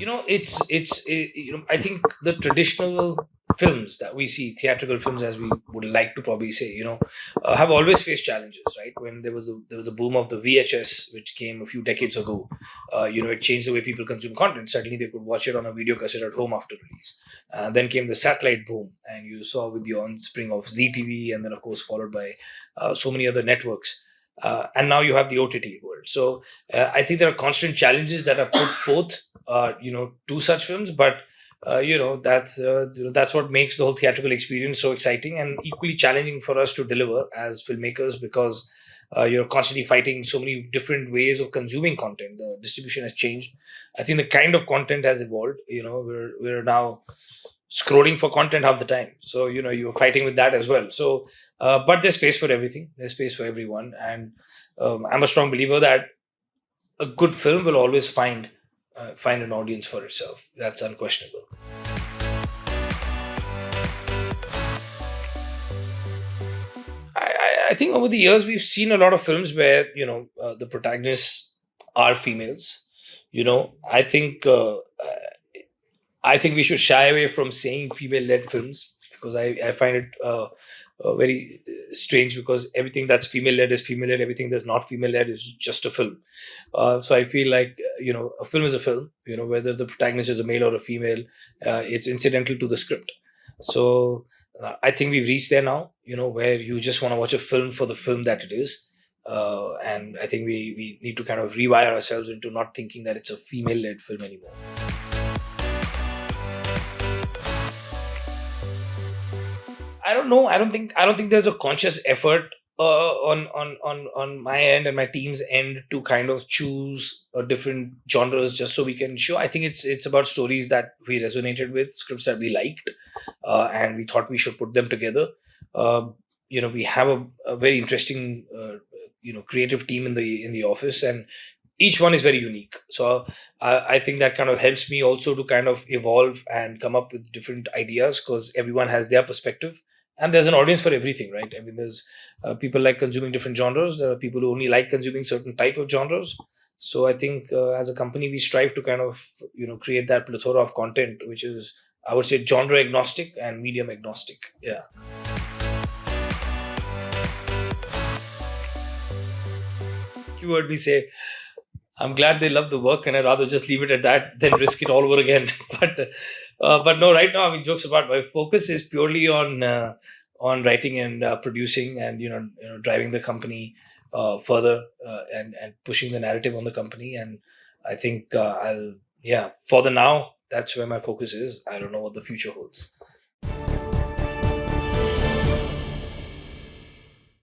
I think the traditional films that we see, theatrical films as we would like to probably say, have always faced challenges, right? When there was a boom of the VHS, which came a few decades ago, it changed the way people consume content. Suddenly they could watch it on a video cassette at home after release. Then came the satellite boom, and you saw with the onspring of ZTV, and then of course followed by so many other networks. And now you have the OTT world. So I think there are constant challenges that are put forth, to such films. But that's what makes the whole theatrical experience so exciting and equally challenging for us to deliver as filmmakers, because you're constantly fighting so many different ways of consuming content. The distribution has changed. I think the kind of content has evolved. We're now scrolling for content half the time, so you're fighting with that as well. So but there's space for everything, there's space for everyone. And I'm a strong believer that a good film will always find an audience for itself. That's unquestionable. I think over the years we've seen a lot of films where the protagonists are females. I think we should shy away from saying female-led films, because I find it very strange, because everything that's female-led is female-led, everything that's not female-led is just a film. So I feel like a film is a film. Whether the protagonist is a male or a female, it's incidental to the script. So I think we've reached there now, where you just want to watch a film for the film that it is. And I think we need to kind of rewire ourselves into not thinking that it's a female-led film anymore. I don't know. I don't think there's a conscious effort on my end and my team's end to kind of choose different genres just so we can show. I think it's about stories that we resonated with, scripts that we liked, and we thought we should put them together. We have a very interesting creative team in the office, and each one is very unique. So I think that kind of helps me also to kind of evolve and come up with different ideas, because everyone has their perspective, and there's an audience for everything, right? I mean, there's people like consuming different genres. There are people who only like consuming certain type of genres. So I think as a company, we strive to kind of create that plethora of content, which is, I would say, genre agnostic and medium agnostic. Yeah. You heard me say, I'm glad they love the work, and I'd rather just leave it at that than risk it all over again. But no, right now, I mean, jokes apart, my focus is purely on writing and producing, and driving the company further, and pushing the narrative on the company. And I think for the now, that's where my focus is. I don't know what the future holds.